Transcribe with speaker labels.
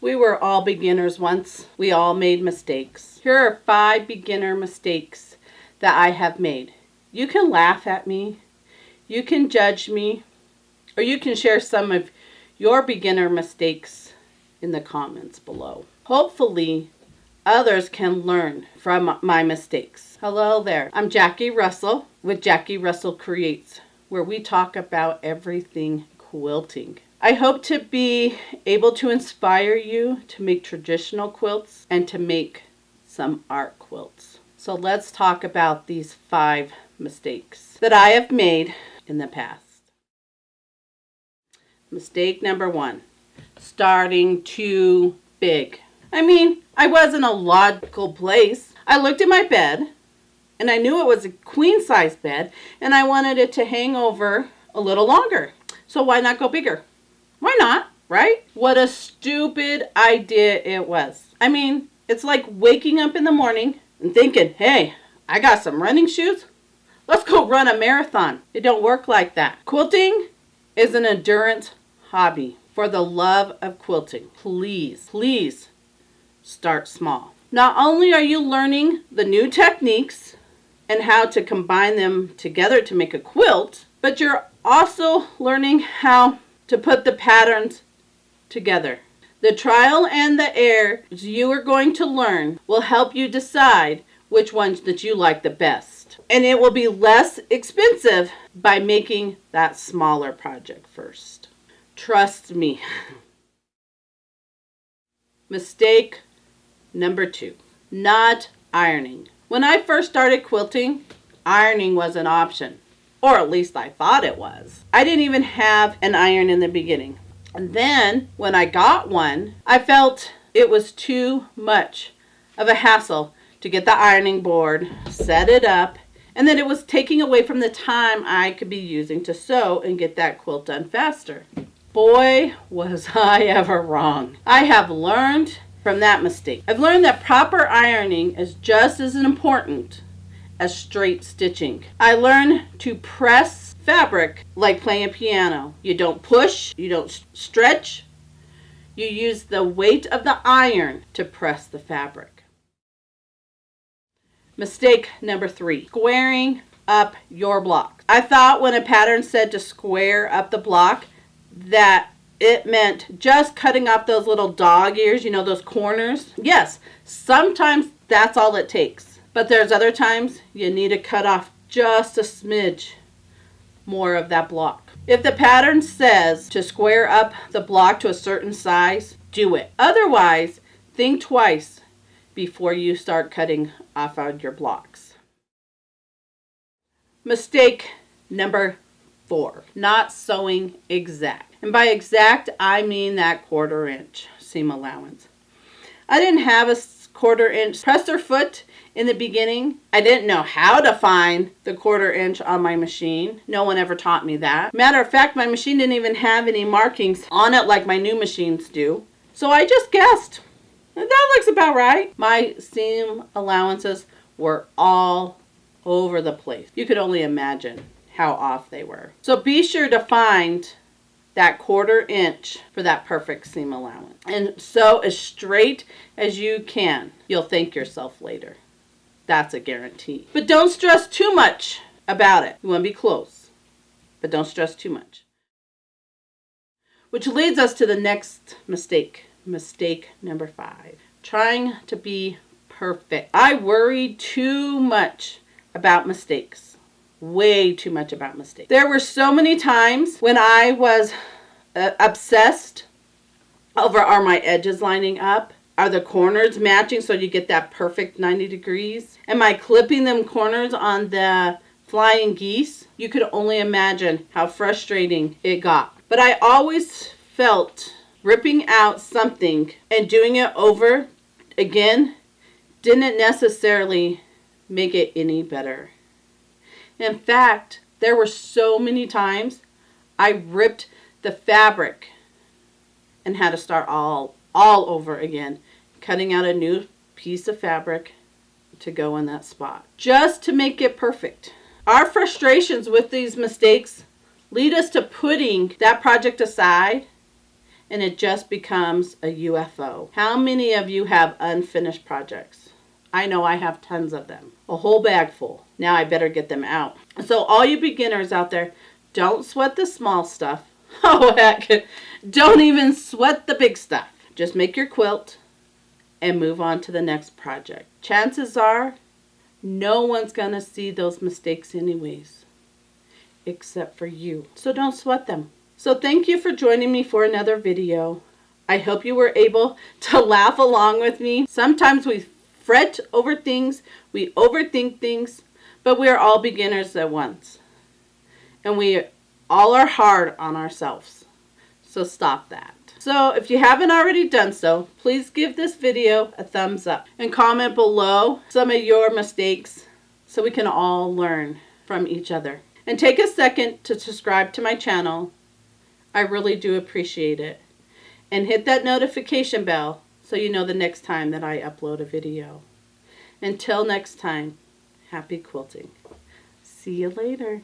Speaker 1: We were all beginners once. We all made mistakes. Here are 5 beginner mistakes that I have made. You can laugh at me, you can judge me, or you can share some of your beginner mistakes in the comments below. Hopefully, others can learn from my mistakes. Hello there. I'm Jackie Russell with Jackie Russell Creates, where we talk about everything quilting. I hope to be able to inspire you to make traditional quilts and to make some art quilts. So let's talk about these 5 mistakes that I have made in the past. Mistake number 1, starting too big. I was in a logical place. I looked at my bed and I knew it was a queen size bed and I wanted it to hang over a little longer. So why not go bigger? Why not, right? What a stupid idea it was. It's like waking up in the morning and thinking, hey, I got some running shoes. Let's go run a marathon. It don't work like that. Quilting is an endurance hobby. For the love of quilting, please start small. Not only are you learning the new techniques and how to combine them together to make a quilt, but you're also learning how to put the patterns together. The trial and the error you are going to learn will help you decide which ones that you like the best. And it will be less expensive by making that smaller project first. Trust me. Mistake number 2, not ironing. When I first started quilting, ironing was an option. Or at least I thought it was. I didn't even have an iron in the beginning. And then when I got one, I felt it was too much of a hassle to get the ironing board, set it up, and then it was taking away from the time I could be using to sew and get that quilt done faster. Boy, was I ever wrong. I have learned from that mistake. I've learned that proper ironing is just as important as straight stitching. I learned to press fabric like playing a piano. You don't push, you don't stretch. You use the weight of the iron to press the fabric. Mistake number 3, squaring up your block. I thought when a pattern said to square up the block that it meant just cutting off those little dog ears, those corners. Yes, sometimes that's all it takes. But there's other times you need to cut off just a smidge more of that block. If the pattern says to square up the block to a certain size, do it. Otherwise, think twice before you start cutting off of your blocks. Mistake number 4, not sewing exact. And by exact, I mean that 1/4 inch seam allowance. I didn't have a 1/4 inch presser foot in the beginning. I didn't know how to find the 1/4 inch on my machine. No one ever taught me that. Matter of fact, my machine didn't even have any markings on it like my new machines do. So I just guessed. That looks about right. My seam allowances were all over the place. You could only imagine how off they were. So be sure to find that 1/4 inch for that perfect seam allowance. And sew as straight as you can. You'll thank yourself later. That's a guarantee. But don't stress too much about it. You want to be close, but don't stress too much. Which leads us to the next mistake. Mistake number 5, trying to be perfect. I worried too much about mistakes. Way too much about mistakes. There were so many times when I was obsessed over, are my edges lining up? Are the corners matching so you get that perfect 90 degrees? Am I clipping them corners on the flying geese? You could only imagine how frustrating it got. But I always felt ripping out something and doing it over again didn't necessarily make it any better. In fact, there were so many times I ripped the fabric and had to start all over again, cutting out a new piece of fabric to go in that spot, just to make it perfect. Our frustrations with these mistakes lead us to putting that project aside and it just becomes a UFO. How many of you have unfinished projects? I know I have tons of them. A whole bag full. Now I better get them out. So all you beginners out there, don't sweat the small stuff. Oh heck, don't even sweat the big stuff. Just make your quilt and move on to the next project. Chances are, no one's gonna see those mistakes anyways, except for you. So don't sweat them. So thank you for joining me for another video. I hope you were able to laugh along with me. Sometimes we fret over things, we overthink things, but we are all beginners at once. And we all are hard on ourselves. So stop that. So if you haven't already done so, please give this video a thumbs up and comment below some of your mistakes so we can all learn from each other. And take a second to subscribe to my channel. I really do appreciate it. And hit that notification bell so you know the next time that I upload a video. Until next time, happy quilting. See you later.